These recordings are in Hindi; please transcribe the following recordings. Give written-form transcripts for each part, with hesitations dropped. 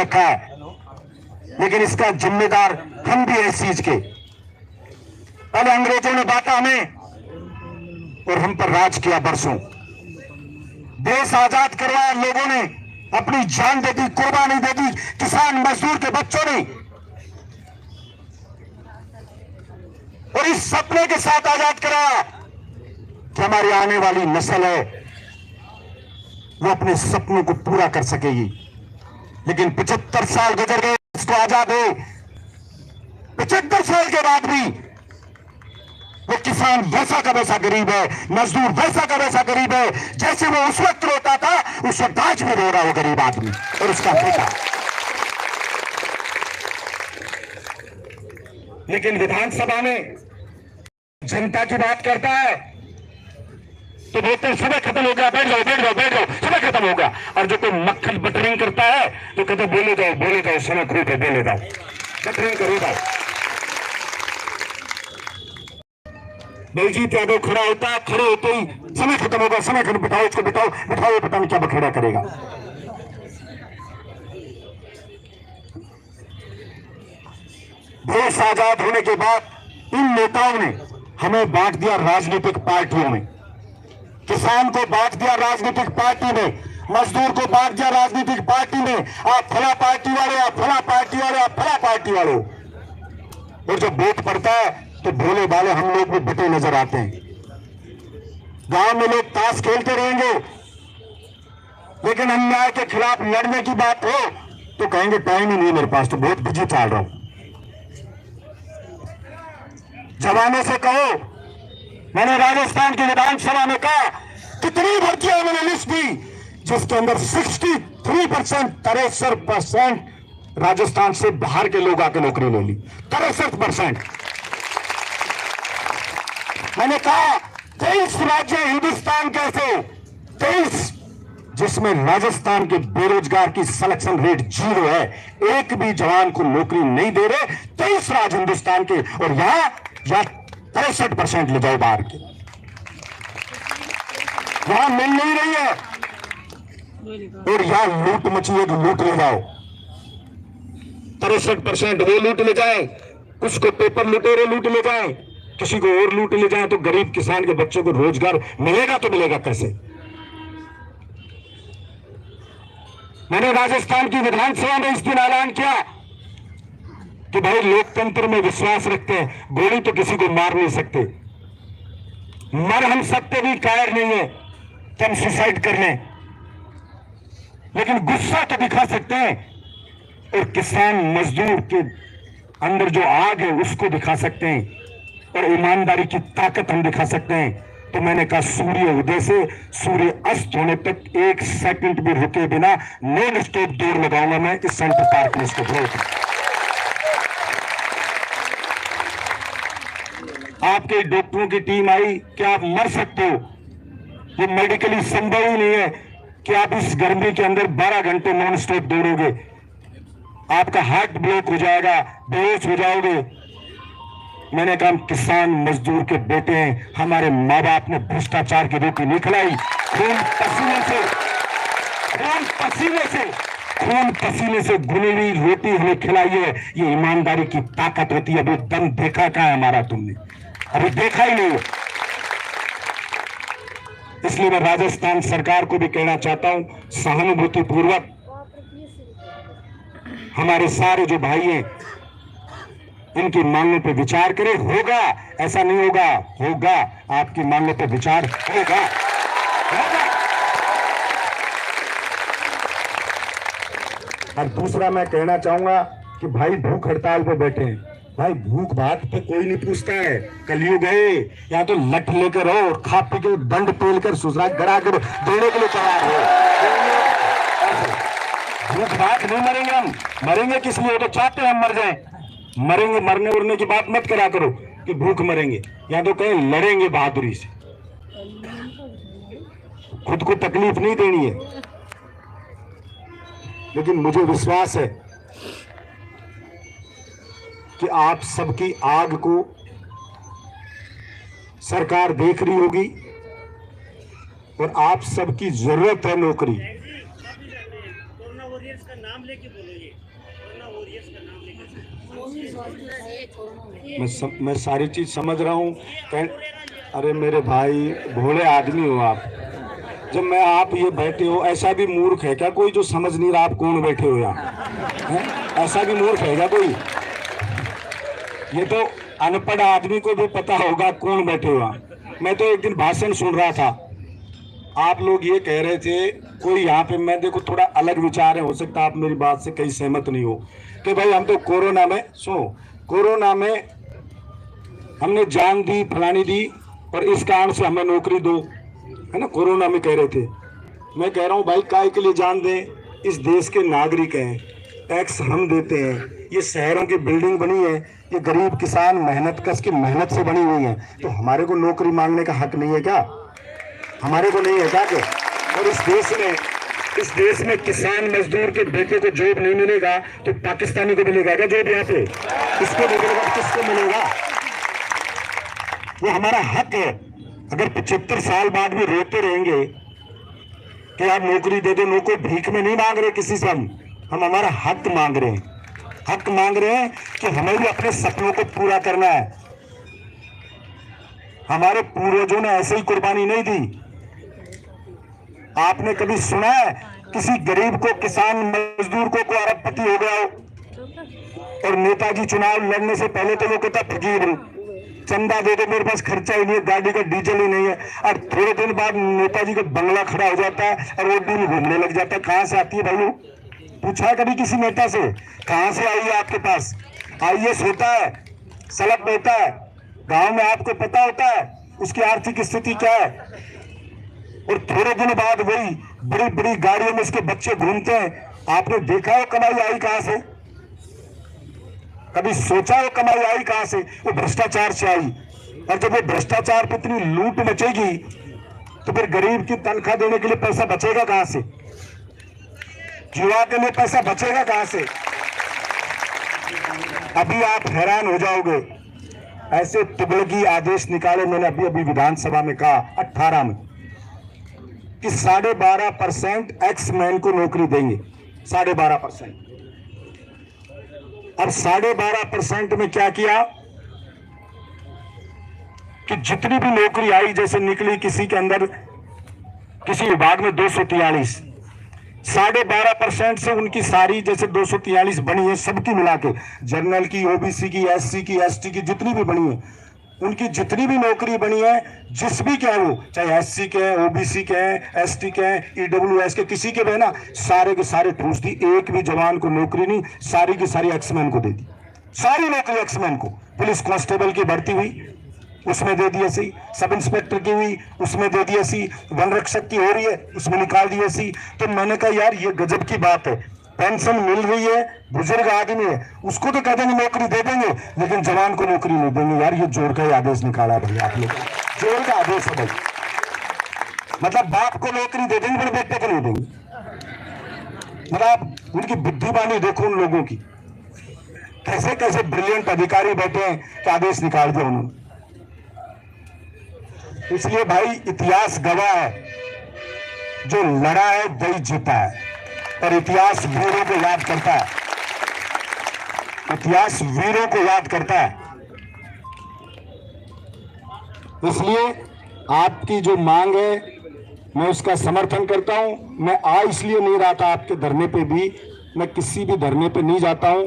रखा है, लेकिन इसका जिम्मेदार हम भी हैं इस चीज के। पहले अंग्रेजों ने बांटा हमें और हम पर राज किया बरसों। देश आजाद करवाया लोगों ने, अपनी जान दे दी, कुर्बानी दे दी किसान मजदूर के बच्चों ने, और इस सपने के साथ आजाद कराया कि हमारी आने वाली नस्ल है वो अपने सपनों को पूरा कर सकेगी। लेकिन 75 साल गुजर गए इसको आजाद हुए, 75 साल के बाद भी वो किसान वैसा का वैसा गरीब है, मजदूर वैसा का वैसा गरीब है जैसे वो उस वक्त रोता था, उस वक्त आज भी रो रहा वो गरीब आदमी और उसका बेटा। लेकिन विधानसभा में जनता की बात करता है तो बोलते हैं समय खत्म हो गया, बैठ जाओ बैठ जाओ बैठ जाओ, समय खत्म हो गया। और जो कोई मक्खन बटरिंग करता है तो कहते बोले जाओ समय खूब है, बोले जाओ बटरिंग करो जाओ। बलजीत यादव खड़ा होता है, खड़े होते ही समय खत्म होगा, समय खत्म, बिठाओ इसको, बिठाओ बिठाओ, पता नहीं क्या बखेड़ा करेगा। देश आजाद होने के बाद इन नेताओं ने हमें बांट दिया राजनीतिक पार्टियों में, किसान को बांट दिया राजनीतिक पार्टी में, मजदूर को बांट दिया राजनीतिक पार्टी में। आप फला पार्टी वाले, आप फला पार्टी वाले, आप फला पार्टी वाले। और जब वोट पड़ता है तो भोले भाले हम लोग भी बटे नजर आते हैं। गांव में लोग ताश खेलते रहेंगे, लेकिन अन्याय के खिलाफ लड़ने की बात हो तो कहेंगे टाइम ही नहीं मेरे पास, तो बहुत बिजी चल रहा हूं। जवानों से कहो, मैंने राजस्थान की विधानसभा में कहा कितनी भर्तियां मैंने लिस्ट दी जिसके अंदर 63% 63% राजस्थान से बाहर के लोग आके नौकरी ले ली, 63%। मैंने कहा 23 राज्य हिंदुस्तान के ऐसे 23 जिसमें राजस्थान के बेरोजगार की सिलेक्शन रेट 0 है, एक भी जवान को नौकरी नहीं दे रहे 23 राज्य हिंदुस्तान के, और यहां 63% ले जाओ बाहर के, यहां मिल नहीं रही है, और यहां लूट मची है तो लूट ले जाओ। 63% वो लूट ले जाए, कुछ को पेपर लुटेरे लूट ले जाए, किसी को और लूट ले जाए, तो गरीब किसान के बच्चों को रोजगार मिलेगा तो मिलेगा कैसे? मैंने राजस्थान की विधानसभा में इस दिन ऐलान किया कि भाई लोकतंत्र में विश्वास रखते हैं, गोली तो किसी को मार नहीं सकते, मर हम सकते भी कायर नहीं है कि हम सुसाइड कर लें, लेकिन गुस्सा तो दिखा सकते हैं, और किसान मजदूर के अंदर जो आग है उसको दिखा सकते हैं, और ईमानदारी की ताकत हम दिखा सकते हैं। तो मैंने कहा सूर्य उदय से सूर्य अस्त होने तक 1 सेकंड भी रुके बिना नॉन स्टॉप दौड़ लगाऊंगा मैं इस सेंटर पार्क में, इसको विरोध। आपके डॉक्टरों की टीम आई कि आप मर सकते हो, ये मेडिकली संभव ही नहीं है कि आप इस गर्मी के अंदर 12 घंटे नॉन स्टॉप दौड़ोगे, आपका हार्ट ब्लॉक हो जाएगा, बेहोश हो जाओगे। मैंने कहा किसान मजदूर के बेटे हैं, हमारे माँ बाप ने भ्रष्टाचार की रोटी नहीं खिलाई, खून पसीने से गुनी हुई रोटी हमें खिलाई है, ये ईमानदारी की ताकत होती है। अभी दम देखा कहाँ है हमारा, तुमने अभी देखा ही नहीं है। इसलिए मैं राजस्थान सरकार को भी कहना चाहता हूं, सहानुभूति पूर्वक हमारे सारे जो भाई हैं इनकी मांगों पे विचार करें। होगा, ऐसा नहीं होगा, होगा, आपकी मांगों पे विचार होगा। और दूसरा मैं कहना चाहूंगा कि भाई भूख हड़ताल पे बैठे हैं, भाई भूख भात पे कोई नहीं पूछता है, कलयुग है, या तो लठ लेकर हो, खा पी के दंड पेल कर सुसराग गड़ा कर देने के लिए तैयार हो। भूख भात नहीं मरेंगे हम, मरेंगे किस लिए? तो चाहते हैं हम मर जाएं, मरेंगे, मरने उड़ने की बात मत करा करो कि भूख मरेंगे, या तो कहें लड़ेंगे बहादुरी से, खुद को तकलीफ नहीं देनी है। लेकिन मुझे विश्वास है कि आप सबकी आग को सरकार देख रही होगी, और आप सबकी जरूरत है नौकरी। का नाम लेके बोलो, ये कोरोना वॉरियर्स का नाम लेके। मैं सारी चीज समझ रहा हूँ। अरे मेरे भाई, भोले आदमी हो आप। जब मैं आप ये बैठे हो, ऐसा भी मूर्ख है क्या कोई जो समझ नहीं रहा आप कौन बैठे हो यहाँ? ऐसा भी मूर्ख है क्या कोई? ये तो अनपढ़ आदमी को भी पता होगा कौन बैठे हो यहाँ। मैं तो एक दिन भाषण सुन रहा था, आप लोग ये कह रहे थे, कोई यहाँ पे, मैं देखो थोड़ा अलग विचार है, हो सकता है आप मेरी बात से कहीं सहमत नहीं हो, कि भाई हम तो कोरोना में, सुनो, कोरोना में हमने जान दी, फलानी दी, और इस कारण से हमें नौकरी दो, है ना, कोरोना में कह रहे थे। मैं कह रहा हूँ भाई, काय के लिए जान दें? इस देश के नागरिक हैं, टैक्स हम देते हैं, ये शहरों की बिल्डिंग बनी है, ये गरीब किसान मेहनत कश की मेहनत से बनी हुई है, तो हमारे को नौकरी मांगने का हक नहीं है क्या? हमारे को नहीं है क्या? के और इस देश में किसान मजदूर के बेटे को जॉब नहीं मिलेगा तो पाकिस्तानी को मिलेगा क्या जॉब? यहाँ पे इसको नहीं मिलेगा, किसको मिलेगा? वो हमारा हक है। अगर 75 साल बाद भी रोते रहेंगे कि आप नौकरी दे दो, नौकरी भीख में नहीं मांग रहे किसी से, हम हमारा हक मांग रहे हैं। हक मांग रहे हैं कि हमें भी अपने सपनों को पूरा करना है। हमारे पूर्वजों ने ऐसे ही कुर्बानी नहीं दी। आपने कभी सुना है किसी गरीब को, किसान मजदूर को कोई अरबपति हो गया हो? और नेताजी चुनाव लड़ने से पहले तो वो कहता फकीर हूं, चंदा दे दो, मेरे पास खर्चा ही नहीं है, गाड़ी का डीजल ही नहीं है। और थोड़े दिन बाद नेताजी का बंगला खड़ा हो जाता है और वो दिन घूमने लग जाता है। कहां से आती है भाई? पूछा है कभी किसी नेता से कहां से आई है आपके पास? आईएएस होता है, सड़क होता है, गांव में आपको पता होता है उसकी आर्थिक स्थिति क्या है, और थोड़े दिन बाद वही बड़ी बड़ी गाड़ियों में इसके बच्चे घूमते हैं। आपने देखा हो कमाई आई कहां से? कभी सोचा हो कमाई आई कहां से? वो भ्रष्टाचार से आई। और जब वो भ्रष्टाचार पे इतनी लूट मचेगी तो फिर गरीब की तनख्वाह देने के लिए पैसा बचेगा कहां से? युवा के लिए पैसा बचेगा कहां से? अभी आप हैरान हो जाओगे, ऐसे तुगलकी आदेश निकाले मैंने अभी अभी विधानसभा में कहा 18 में कि 12.5% एक्स-मैन को नौकरी देंगे, 12.5%। अब 12.5% में क्या किया कि जितनी भी नौकरी आई, जैसे निकली किसी के अंदर, किसी विभाग में 243, 12.5% से उनकी सारी जैसे 243 बनी है, सबकी मिला के, जनरल की, ओबीसी की, एससी की, एसटी की, जितनी भी बनी है, उनकी जितनी भी नौकरी बनी है, जिस भी के है वो, चाहे एससी के हैं, ओबीसी के हैं, एसटी के हैं, ईडब्ल्यूएस के, किसी के भी ना, सारे के सारे ठूस दी। एक भी जवान को नौकरी नहीं, सारी की सारी एक्समैन को दे दी, सारी नौकरी एक्समैन को। पुलिस कांस्टेबल की भर्ती हुई, उसमें दे दी ऐसी, सब इंस्पेक्टर की हुई, उसमें दे दी ऐसी, वन रक्षक की हो रही है, उसमें निकाल दी ऐसी। तो मैंने कहा यार ये गजब की बात है, पेंशन मिल रही है, बुजुर्ग आदमी है, उसको तो कहते हैं नौकरी दे देंगे, लेकिन जवान को नौकरी नहीं देंगे। यार ये जोर का ही आदेश निकाला भाई आप लोग, जोर का आदेश है भाई। मतलब बाप को नौकरी दे देंगे पर बेटे को नहीं देंगे। मतलब उनकी बुद्धिमानी देखो उन लोगों की, कैसे कैसे ब्रिलियंट अधिकारी बैठे हैं कि आदेश निकाल दिया उन्होंने। इसलिए भाई इतिहास गवाह है, जो लड़ा है वही जीता है, और इतिहास वीरों को याद करता है, इतिहास वीरों को याद करता है। इसलिए आपकी जो मांग है मैं उसका समर्थन करता हूं। मैं आ इसलिए नहीं रहा था आपके धरने पे भी, मैं किसी भी धरने पे नहीं जाता हूं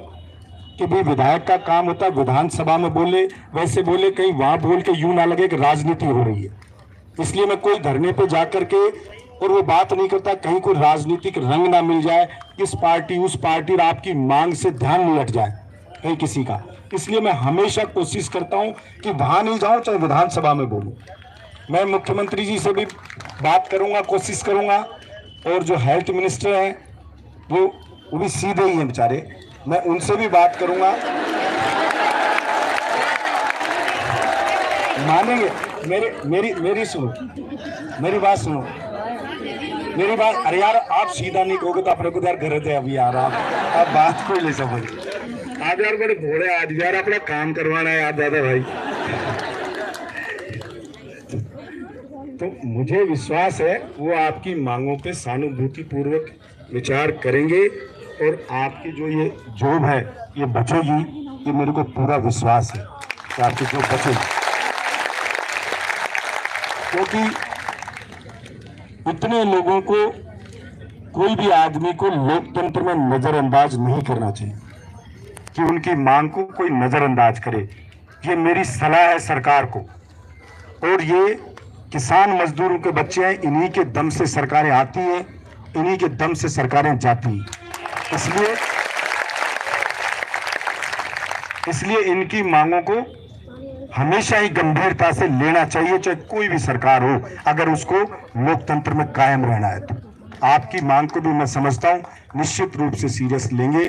कि भी विधायक का काम होता है विधानसभा में बोले, वैसे बोले, कहीं वहां बोल के यूं ना लगे कि राजनीति हो रही है। इसलिए मैं कोई धरने पे जाकर के और वो बात नहीं करता, कहीं कोई राजनीतिक रंग ना मिल जाए, इस पार्टी उस पार्टी और आपकी मांग से ध्यान नहीं हट जाए कहीं किसी का। इसलिए मैं हमेशा कोशिश करता हूं कि वहां नहीं जाऊं, चाहे विधानसभा में बोलूं। मैं मुख्यमंत्री जी से भी बात करूंगा, कोशिश करूंगा, और जो हेल्थ मिनिस्टर हैं वो भी सीधे ही हैं बेचारे, मैं उनसे भी बात करूंगा, मानेंगे। मेरी सुनो, मेरी बात सुनो, मेरी बात। अरे यार आप सीधा नहीं कहोगे तो अपने को यार घर थे अभी यार, आप बात को ले समझ। आप यार बड़े भोले आज यार, अपना काम करवाना है यार दादा भाई। तो मुझे विश्वास है वो आपकी मांगों पे सहानुभूति पूर्वक विचार करेंगे और आपकी जो ये जॉब है ये बचेगी, ये मेरे को पूरा विश्वास है कि आपकी जॉब बचेगी, क्योंकि इतने लोगों को, कोई भी आदमी को लोकतंत्र में नजरअंदाज नहीं करना चाहिए कि उनकी मांग को कोई नजरअंदाज करे। ये मेरी सलाह है सरकार को। और ये किसान मजदूरों के बच्चे हैं, इन्हीं के दम से सरकारें आती हैं, इन्हीं के दम से सरकारें जाती हैं। इसलिए इनकी मांगों को हमेशा ही गंभीरता से लेना चाहिए, चाहे कोई भी सरकार हो, अगर उसको लोकतंत्र में कायम रहना है। तो आपकी मांग को भी मैं समझता हूं निश्चित रूप से सीरियस लेंगे।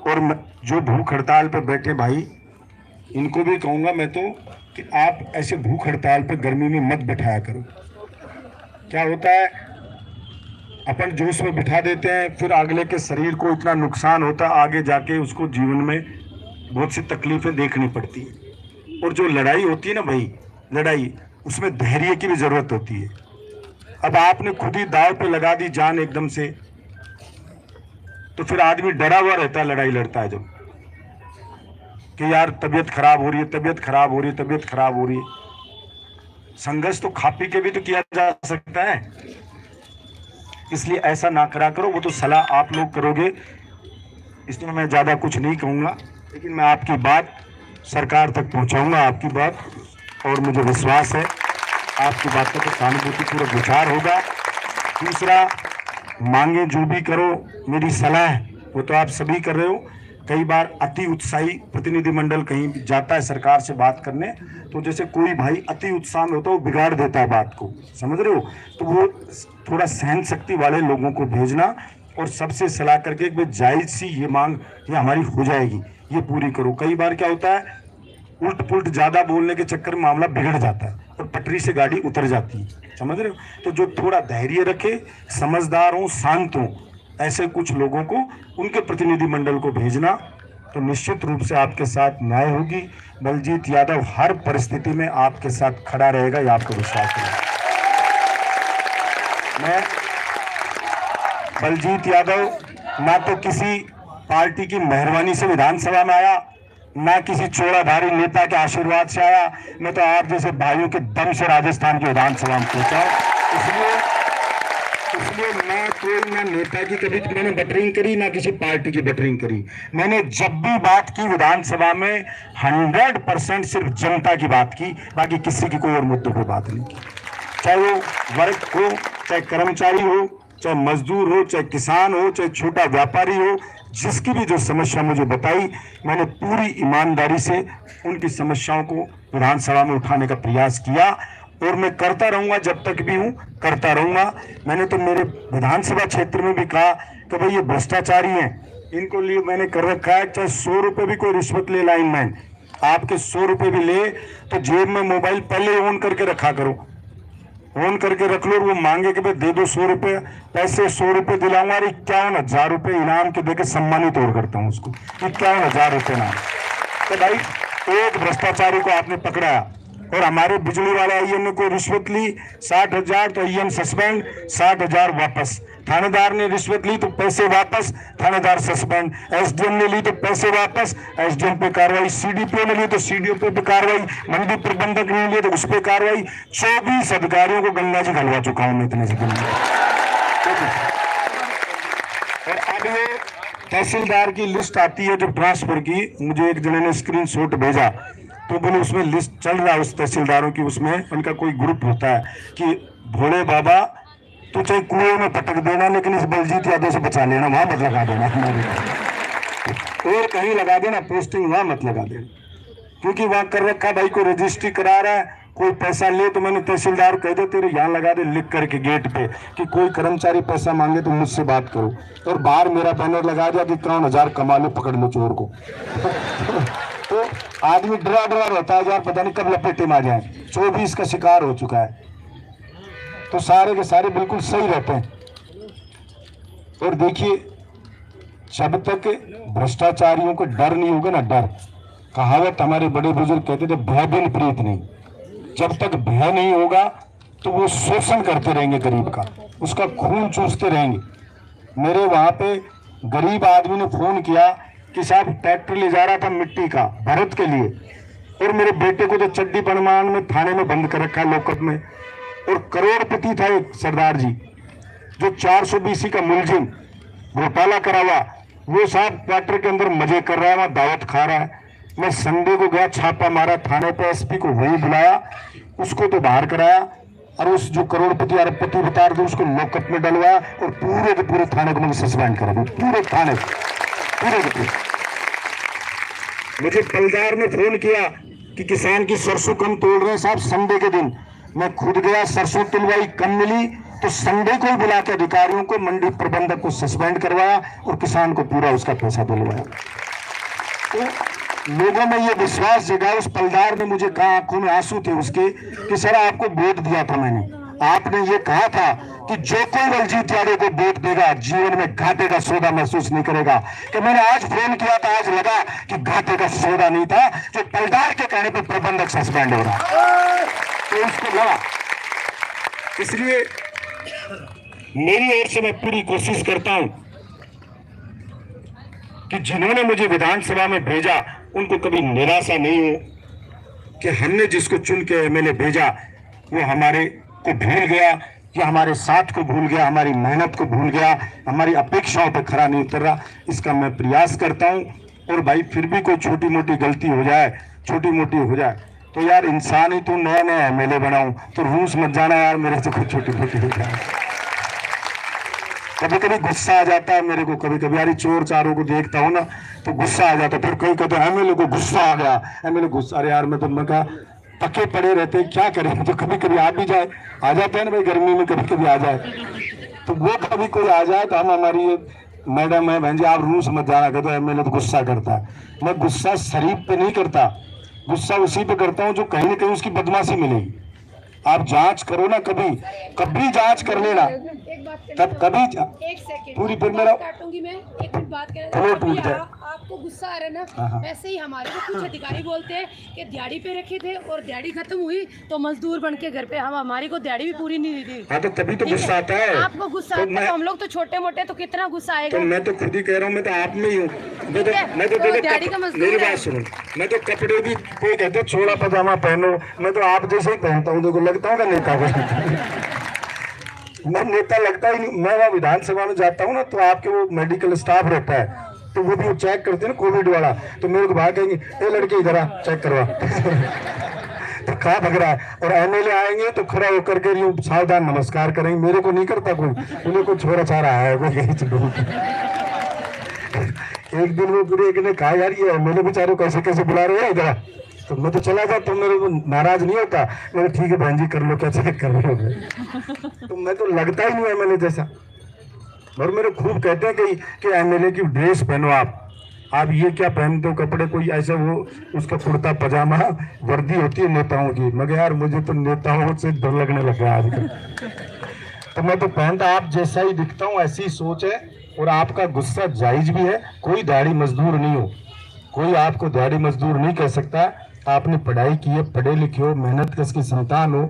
और जो भूख हड़ताल पर बैठे भाई, इनको भी कहूंगा मैं तो कि आप ऐसे भूख हड़ताल पर गर्मी में मत बैठाया करो। क्या होता है, अपन जोश में बिठा देते हैं, फिर अगले के शरीर को इतना नुकसान होता है, आगे जाके उसको जीवन में बहुत सी तकलीफें देखनी पड़ती है। और जो लड़ाई होती है ना भाई, लड़ाई, उसमें धैर्य की भी जरूरत होती है। अब आपने खुद ही दाव पे लगा दी जान एकदम से, तो फिर आदमी डरा हुआ रहता है, लड़ाई लड़ता है जब, कि यार तबीयत खराब हो रही है, तबीयत खराब हो रही है, तबीयत खराब हो रही है। संघर्ष तो खा पी के भी तो किया जा सकता है, इसलिए ऐसा ना करा करो। वो तो सलाह आप लोग करोगे, इसमें मैं ज्यादा कुछ नहीं कहूंगा, लेकिन मैं आपकी बात सरकार तक पहुंचाऊंगा, आपकी बात, और मुझे विश्वास है आपकी बात का तो सहानुभूतिपूर्वक विचार होगा। दूसरा, मांगे जो भी करो, मेरी सलाह वो तो आप सभी कर रहे हो। कई बार अति उत्साही प्रतिनिधिमंडल कहीं जाता है सरकार से बात करने, तो जैसे कोई भाई अति उत्साह में होता है, वो बिगाड़ देता है बात को, समझ रहे हो। तो वो थोड़ा सहन शक्ति वाले लोगों को भेजना और सबसे सलाह करके कि जायज सी ये मांग ये हमारी हो जाएगी, ये पूरी करो। कई बार क्या होता है, उल्ट पुल्ट ज्यादा बोलने के चक्कर में मामला बिगड़ जाता है और पटरी से गाड़ी उतर जाती है, समझ रहे हो। तो जो थोड़ा धैर्य रखे, समझदार हो, शांत हो, ऐसे कुछ लोगों को, उनके प्रतिनिधि मंडल को भेजना, तो निश्चित रूप से आपके साथ न्याय होगी। बलजीत यादव हर परिस्थिति में आपके साथ खड़ा रहेगा, ये आपको विश्वास है। मैं बलजीत यादव ना तो किसी पार्टी की मेहरबानी से विधानसभा में आया, ना किसी चोराधारी नेता के आशीर्वाद से आया, मैं तो आप जैसे भाइयों के दम से राजस्थान की विधानसभा में पहुंचा। इसलिए मैं कोई ना नेता की कभी मैंने बटरिंग करी, ना किसी पार्टी की बटरिंग करी। मैंने जब भी बात की विधानसभा में 100% सिर्फ जनता की बात की, बाकी किसी की कोई और मुद्दों पर बात नहीं की। चाहे वो वर्ग हो, चाहे कर्मचारी हो, चाहे मजदूर हो, चाहे किसान हो, चाहे छोटा व्यापारी हो, जिसकी भी जो समस्या मुझे बताई, मैंने पूरी ईमानदारी से उनकी समस्याओं को विधानसभा में उठाने का प्रयास किया, और मैं करता रहूंगा, जब तक भी हूं करता रहूंगा। मैंने तो मेरे विधानसभा क्षेत्र में भी कहा कि भाई ये भ्रष्टाचारी हैं, इनको लिए मैंने कर रखा है, चाहे 100 रुपए भी कोई रिश्वत ले, लाइनमैन आपके 100 रुपए भी ले, तो जेब में मोबाइल पहले ऑन करके रखा करो, ऑन करके रख लो। और वो मांगे कि भाई दे दो 100 रुपए, पैसे 100 रुपए दिलाऊंगा, और 51,000 रुपए इनाम के देकर सम्मानित और करता हूँ उसको, 51,000 रुपए नाम। तो भाई एक भ्रष्टाचारी को आपने पकड़ा, और हमारे बिजली वाले आईएम ने कोई रिश्वत ली 60,000, तो आईएम सस्पेंड, 60,000 वापस। थानेदार ने रिश्वत ली तो पैसे वापस, थानेदार सस्पेंड। एसडीएम ने ली तो पैसे वापस, एसडीएम पे कार्रवाई। सीडीपीओ ने ली तो सीडीओ पे कार्रवाई। मंडी प्रबंधक ने लिए तो उस पर कार्रवाई। 24 अधिकारियों को गंगा जी घलवा चुका हूं मैं इतने से। और अब ये तहसीलदार की लिस्ट आती है जब ट्रांसफर की, मुझे एक जने ने स्क्रीनशॉट भेजा, तो बोले उसमें लिस्ट चल रहा है उस तहसीलदारों की, उसमें उनका कोई ग्रुप होता है कि भोले बाबा तो चाहे कुएं में पटक देना, लेकिन इस बलजीत यादव से बचा लेना, वहां मत लगा देना हमारे, और कहीं लगा देना, पोस्टिंग वहां मत लगा देना, क्योंकि वहां कर रखा भाई को रजिस्ट्री करा रहा है, कोई पैसा ले तो मैंने तहसीलदार कह दे तेरे यहाँ लगा दे लिख करके गेट पे कि कोई कर्मचारी पैसा मांगे तो मुझसे बात करो, और बाहर मेरा बैनर लगा दिया कि 53,000 कमा लो, पकड़ लो चोर को। तो आदमी डरा डरा रहता है यार, पता नहीं कब लपेटे में आ जाए। 24 का शिकार हो चुका है, तो सारे के सारे बिल्कुल सही रहते हैं। और देखिए, जब तक भ्रष्टाचारियों को डर नहीं होगा ना, डर, कहावत हमारे बड़े बुजुर्ग कहते थे, भय बिन प्रीत नहीं। जब तक भय नहीं होगा तो वो शोषण करते रहेंगे गरीब का, उसका खून चूसते रहेंगे। मेरे वहां पे गरीब आदमी ने फोन किया कि साहब ट्रैक्टर ले जा रहा था मिट्टी का भरत के लिए, और मेरे बेटे को तो चड्डी परमान में थाने में बंद कर रखा है, लॉकअप में। और करोड़पति था एक सरदार जी जो 420 का मुलजिम घोटाला करा हुआ, वो साहब क्वार्टर के अंदर मजे कर रहा है, वहां दावत खा रहा है। मैं संडे को गया, छापा मारा थाने पे, एसपी को वही बुलाया, उसको तो बाहर कराया, और उस जो करोड़पति अरबपति बता रहे थे उसको लॉकअप में डलवाया, और पूरे के पूरे थाने को मैंने सस्पेंड करा दिया, पूरे थाने पूरे के पूरे। मुझे पलदार ने फोन किया कि किसान की सरसों कम तोड़ रहे हैं साहब संडे के दिन। मैं खुद गया, सरसों तुलवाई, कम मिली तो संडे को ही बुला के अधिकारियों को, मंडी प्रबंधक को सस्पेंड करवाया और किसान को पूरा उसका पैसा दिलवाया। तो लोगों में ये विश्वास जगा, उस पलदार ने मुझे कहा, आंखों में आंसू थे उसके, कि सर आपको वोट दिया था मैंने, आपने ये कहा था कि जो कोई बलजीत यादव को वोट देगा जीवन में घाटे का सौदा महसूस नहीं करेगा। कि मैंने आज फोन किया था, आज लगा कि घाटे का सौदा नहीं था, जो पलदार के कहने पर प्रबंधक सस्पेंड हो रहा, तो उसको लगा। इसलिए मेरी ओर से मैं पूरी कोशिश करता हूं कि जिन्होंने मुझे विधानसभा में भेजा उनको कभी निराशा नहीं हो कि हमने जिसको चुन के एमएलए भेजा वो हमारे को भूल गया, या हमारे साथ को भूल गया, हमारी मेहनत को भूल गया, हमारी अपेक्षाओं पर खरा नहीं उतर रहा। इसका मैं प्रयास करता हूं। और भाई फिर भी कोई छोटी मोटी गलती हो जाए, छोटी मोटी हो जाए तो यार इंसान ही तो नया नया एमएलए बनाऊं, तो रूस मत जाना यार मेरे से कुछ छोटी मोटी हो जाए। कभी कभी गुस्सा आ जाता है मेरे को, कभी कभी यार चोर चारों को देखता हूँ ना तो गुस्सा आ जाता है। फिर कोई कहते हैं एमएलए को गुस्सा आ गया, एमएलए गुस्सा, अरे यार मैं तो कहा पके पड़े रहते क्या करें, तो कभी कभी आ भी जाए, आ जाते हैं ना भाई, गर्मी में कभी कभी आ जाए, तो वो कभी कोई आ जाए तो हम, हमारी मैडम है बहन जी आप रूस मत जाना, कहते एमएलए तो गुस्सा करता है। मैं गुस्सा शरीफ पे नहीं करता, गुस्सा उसी पे करता हूँ जो कहीं ना कहीं उसकी बदमाशी मिलेगी। आप जांच करो ना, कभी कभी जांच कर लेना, तब कभी एक सेकंड पूरी फिर मेरा काटूंगी मैं, एक मिनट बात फ्लो टूट जाए। आपको गुस्सा आ रहा है ना, वैसे ही हमारे को कुछ अधिकारी बोलते हैं कि दिहाड़ी पे रखे थे और दिहाड़ी खत्म हुई तो मजदूर बन के घर पे, हम हमारी को दिहाड़ी भी पूरी नहीं दी। हाँ तो तभी तो गुस्सा आता है। आपको गुस्सा आता है तो हम लोग तो छोटे मोटे, तो कितना गुस्सा आएगा। तो मैं तो खुद ही कह रहा हूँ, मैं तो आप में ही हूँ। मैं तो मेरी बात सुनो, मैं तो कपड़े भी कोई कहते छोड़ा पजामा पहनो, मैं तो आप जैसे ही पहनता हूँ, देखो लगता हूँ नेता को। मैं नेता लगता ही नहीं। मैं वहाँ विधानसभा में जाता हूँ ना तो आपके वो मेडिकल स्टाफ रहता है, तो वो भी चेक करते हैं ना कोविड वाला, तो मेरे को बाहर कहेंगे ए लड़के इधर आ चेक करवा। तो कहाँ भग रहा है, और एमएलए आएंगे तो खड़ा होकर के यूं सावधान नमस्कार करेंगे, मेरे को नहीं करता कोई, उन्हें कोई छोरा चारा है कोई कहीं चलो। एक दिन वो पूरे एक ने कहा यार ये एमएलए बेचारे कैसे कैसे बुला रहे हैं इधर, तो मैं तो चला जाता हूँ, मेरे को नाराज नहीं होता, मैंने ठीक है बहन जी कर लो क्या चेक कर लो। तो मैं तो लगता ही नहीं एमएलए जैसा। और मेरे खूब कहते हैं कि एमएलए की ड्रेस पहनो आप ये क्या पहनते हो कपड़े, कोई ऐसे वो उसका कुर्ता पजामा वर्दी होती है नेताओं की, मगर यार मुझे तो नेताओं से डर लगने लगा आजकल। तो मैं तो पहनता आप जैसा ही दिखता हूँ, ऐसी ही सोच है, और आपका गुस्सा जायज भी है। कोई दिहाड़ी मजदूर नहीं हो, कोई आपको दिहाड़ी मजदूर नहीं कह सकता। आपने पढ़ाई की है, पढ़े लिखे हो, मेहनत कश की संतान हो,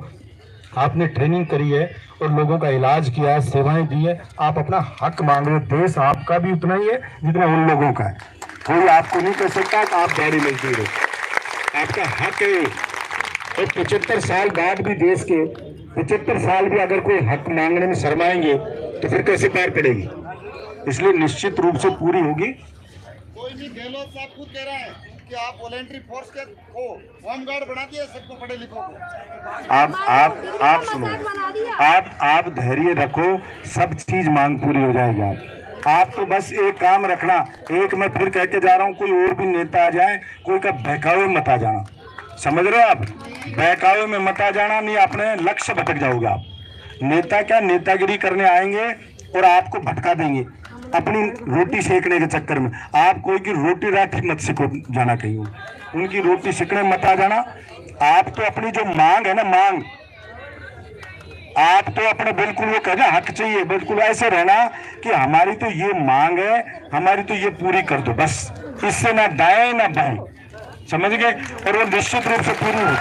आपने ट्रेनिंग करी है और लोगों का इलाज किया है, सेवाएं दी है, आप अपना हक मांग रहे हो। देश आपका भी उतना ही है जितना उन लोगों का है। कोई आपको नहीं कह सकता कि आप दिहाड़ी मजदूर हो, आपका हक है। और 75 साल बाद भी देश के 75 साल भी अगर कोई हक मांगने में शर्माएंगे तो फिर कैसे पार पड़ेगी। इसलिए निश्चित रूप से पूरी होगी। कोई नहीं, गहलोत साहब खुद कह रहे हैं कि आप वॉलेंट्री फोर्स के को होम गार्ड बना दिए सबको, पढ़े लिखो को। आप सुनो, आप धैर्य रखो, सब चीज मांग पूरी हो जाएगी। आप तो बस एक काम रखना, एक मैं फिर कह के जा रहा हूँ, कोई और भी नेता आ जाए, कोई का बहकावे मत आ जाना, समझ रहे हो आप, बहकावे में मत आ जाना, नहीं अपने लक्ष्य भटक जाओगे आप। नेता क्या नेतागिरी करने आएंगे और आपको भटका देंगे अपनी रोटी सेकने के चक्कर में। आप कोई की रोटी राठी मत सीखो जाना कहीं, उनकी रोटी सीखने मत आ जाना। आप तो अपनी जो मांग है ना, मांग आप तो अपने बिल्कुल वो कहना हक चाहिए, बिल्कुल ऐसे रहना कि हमारी तो ये मांग है, हमारी तो ये पूरी कर दो, बस इससे ना दाएं ना बाएं, समझ गए। और वो निश्चित रूप से पूरी हो,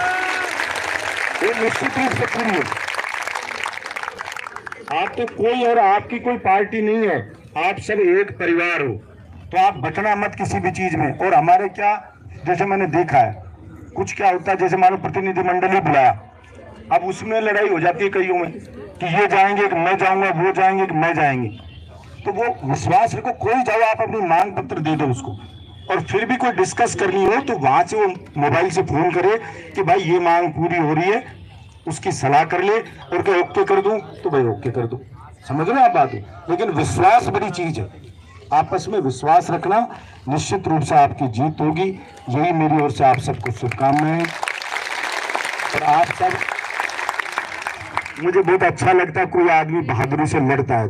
वो निश्चित रूप से पूरी हो। आप तो कोई और आपकी कोई पार्टी नहीं है, आप सब एक परिवार हो, तो आप बचना मत किसी भी चीज में। और हमारे क्या, जैसे मैंने देखा है कुछ क्या होता है, जैसे मान लो प्रतिनिधिमंडल ही बुलाया, अब उसमें लड़ाई हो जाती है कईयों में कि ये जाएंगे कि मैं जाऊंगा, वो जाएंगे कि मैं जाएंगे। तो वो विश्वास रखो, कोई जाओ आप अपनी मांग पत्र दे दो उसको, और फिर भी कोई डिस्कस करनी हो तो वहां से वो मोबाइल से फोन करे कि भाई ये मांग पूरी हो रही है, उसकी सलाह कर ले, और क्या ओके कर दूं तो भाई ओके कर दो। समझ रहे आप बात? लेकिन विश्वास बड़ी चीज है, आपस में विश्वास रखना, निश्चित रूप से आपकी जीत होगी। यही मेरी ओर से आप सबको शुभकामनाएं। और आप सब, मुझे बहुत अच्छा लगता है कोई आदमी बहादुरी से लड़ता है,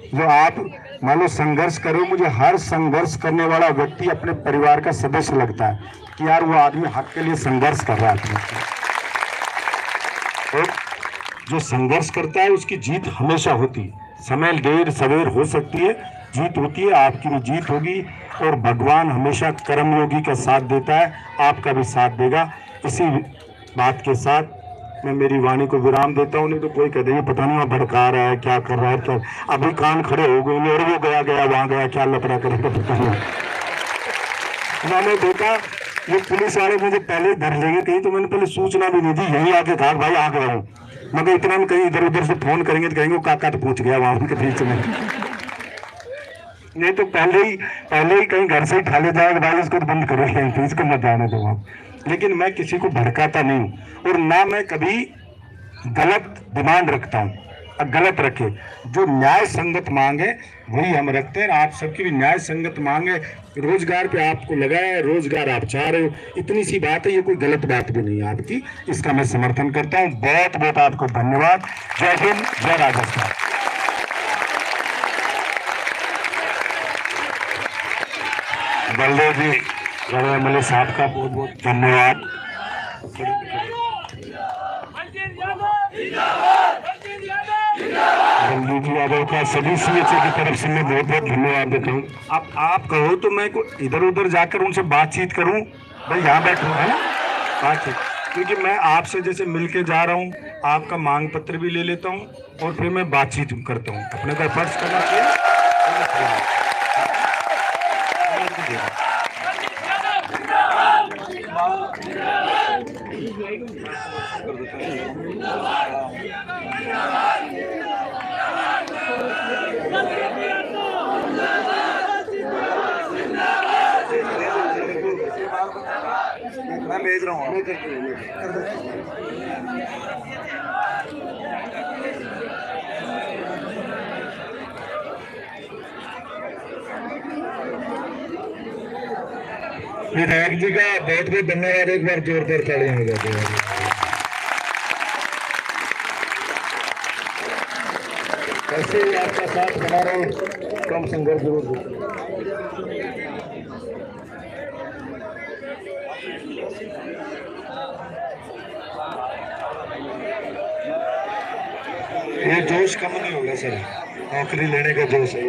जो आप मान लो संघर्ष करो। मुझे हर संघर्ष करने वाला व्यक्ति अपने परिवार का सदस्य लगता है कि यार वो आदमी हक के लिए संघर्ष कर रहा है। और जो संघर्ष करता है उसकी जीत हमेशा होती है, समय देर सवेर हो सकती है, जीत होती है, आपकी भी जीत होगी। और भगवान हमेशा कर्मयोगी का साथ देता है, आपका भी साथ देगा। इसी बात के साथ मैं मेरी वाणी को विराम देता हूँ। नहीं तो कोई कह देंगे पता नहीं वहाँ भड़का रहा है, क्या कर रहा है, क्या अभी कान खड़े हो गए और वो गया वहाँ गया, क्या लपड़ा करेगा पता नहीं। मैंने देखा ये पुलिस वाले मुझे पहले धर लेंगे कहीं, तो मैंने पहले सूचना भी नहीं दी, यही आके कहा भाई आ गया हूँ। मगर इतना में कहीं इधर उधर से फोन करेंगे तो कहेंगे वो काका तो पहुंच गया वहां उनके बीच में। नहीं तो पहले ही कहीं घर से ही ठा ले जाएगा, भाई इसको तो बंद करो, इसको मत जाने दो वहां। लेकिन मैं किसी को भड़काता नहीं हूँ, और ना मैं कभी गलत डिमांड रखता हूँ। गलत रखे, जो न्याय संगत मांगे वही हम रखते हैं। आप सबकी भी न्याय संगत मांगे। रोजगार पे आपको लगा है, रोजगार आप चाह रहे हो, इतनी सी बात है, ये कोई गलत बात भी नहीं है आपकी, इसका मैं समर्थन करता हूँ। बहुत बहुत आपको धन्यवाद। जय हिंद, जय राजस्थान। बलदेव जी, एमएलए साहब का बहुत बहुत धन्यवाद। बलदेव जी यादव का सभी सीएचए की तरफ से मैं बहुत बहुत धन्यवाद देता हूँ। अब आप कहो तो मैं इधर उधर जाकर उनसे बातचीत करूँ, भाई यहाँ बैठूँ है ना बातचीत, क्योंकि मैं आपसे जैसे मिलके जा रहा हूँ, आपका मांग पत्र भी ले लेता हूँ और फिर मैं बातचीत करता हूँ। अपने का फर्ज करना चाहिए। मैं भेज रहा हूँ। विधायक जी का बहुत बहुत धन्यवाद, एक बार जोरदार तालियां हो जाती है। ऐसे ही आपका साथ बना रहो, कम संघर्ष जरूर। ये जोश कम नहीं होगा सर, नौकरी लेने का जोश है।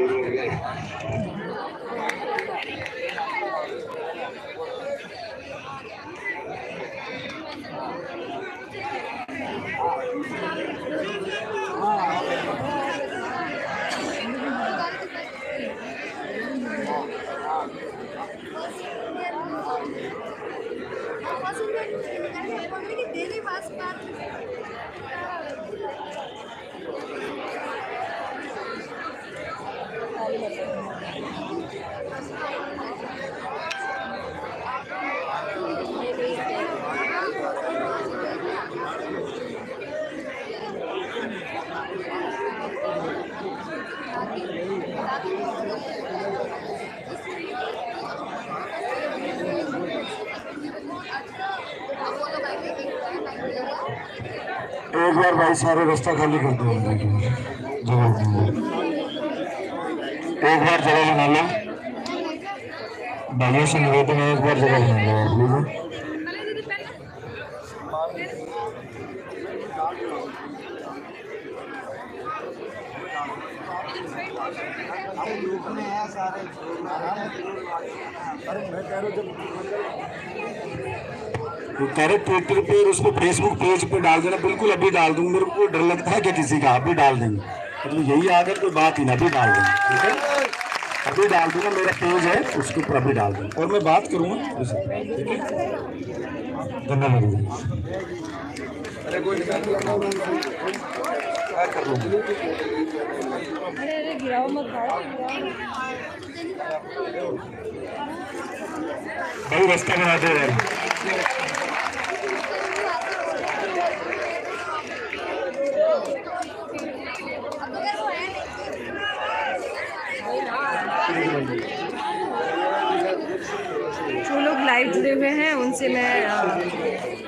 एक बार भाई सारे रास्ता खाली कर दो, जवाब दूंगा। एक बार जगह बना लो, भाइयों से निवेदन है, एक बार जगह बना लो प्लीज। कह रहे ट्विटर पे, उसको फेसबुक पेज पे डाल देना, बिल्कुल अभी डाल दूंगा। मेरे को डर लगता है कि किसी का अभी डाल देंगे। मतलब यही आकर कोई बात ही ना भी डाल दें, ठीक है? अभी डाल दूंगा, मेरा पेज है उसके ऊपर अभी डाल दूंगा और मैं बात करूँगा उसे, ठीक है? धन्यवाद। क्या कर लूँगा? अरे गिराओ मत भाई रास्ता बना दो यार। जो लोग लाइव जुड़े हुए हैं उनसे मैं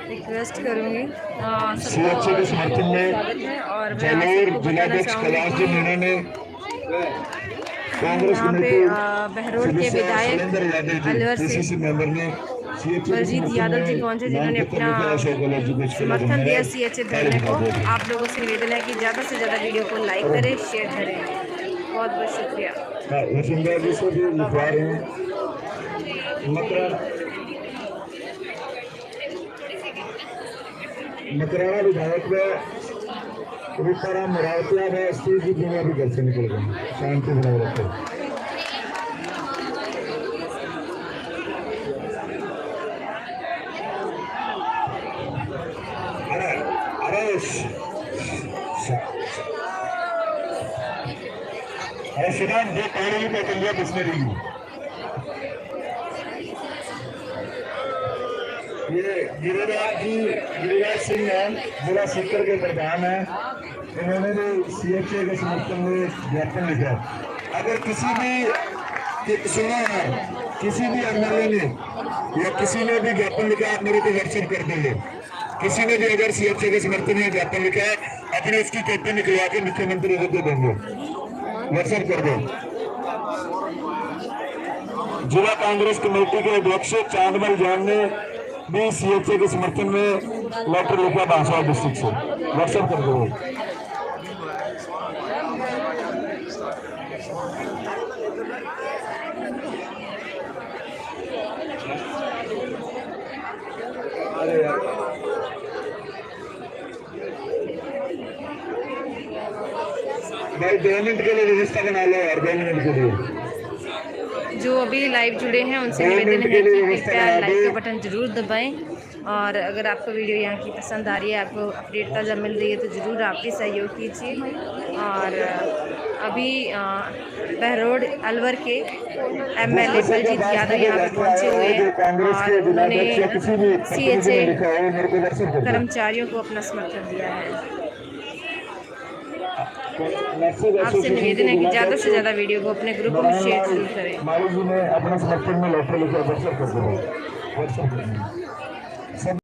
रिक्वेस्ट करूंगी सीएचए के समर्थन में और मैं जलोर आपको बताना जिलाध्यक्ष कैलाश जी चाहूँगी मीणा ने कांग्रेस यहाँ पे कमेटी बहरोड के विधायक अलवर से मेंबर ने बलजीत यादव जी पहुंचे जिन्होंने अपना समर्थन दिया सीएचए धरने को। आप लोगों से निवेदन है कि ज़्यादा से ज़्यादा वीडियो को लाइक करें, शेयर करें। बहुत बहुत शुक्रिया। वसुंधरा जी से भी लिखवा रहे हैं मकराना विधायक में रूपाराम मुरावतिया में स्त्री की दुनिया भी घर से निकल गई। शांति बनाए रखे। अरे श्रीराम दो पहले ही मैं लिया किसने ली? ये गिरिराज सिंह है, जिला सीकर के प्रधान है। इन्होंने भी सीएचए के समर्थन में ज्ञापन लिखा। अगर किसी भी सुना है किसी भी एमएलए ने या किसी ने भी ज्ञापन लिखा, आप मेरे को व्हाट्सएप कर देंगे। किसी ने भी अगर सीएचए के समर्थन में ज्ञापन लिखा है, अपने उसकी कॉपी निकलवा के मुख्यमंत्री को दे देंगे, व्हाट्सएप कर दो। जिला कांग्रेस कमेटी के अध्यक्ष चांदमल जैन ने भी सीएचए के समर्थन में लेटर लिखा बांसवाड़ा डिस्ट्रिक्ट से, व्हाट्सएप कर दो। भाई 2 मिनट के लिए व्यवस्था बना लो यार, 2 मिनट के लिए। जो अभी लाइव जुड़े हैं उनसे निवेदन है कि कृपया लाइक का बटन जरूर दबाएं और अगर आपको वीडियो यहाँ की पसंद आ रही है, आपको अपडेट ताज़ा मिल रही है तो ज़रूर आप भी सहयोग कीजिए। और अभी बहरोड अलवर के एमएलए बलजीत यादव यहाँ पे पहुँचे हुए हैं और उन्होंने सीएचए कर्मचारियों को अपना समर्थन दिया है। आपसे निवेदन है कि ज़्यादा से ज़्यादा वीडियो को अपने ग्रुप में शेयर जरूर करें। माली जी ने अपने समर्थन में लेटर लिखा, व्हाट्सएप कर दो।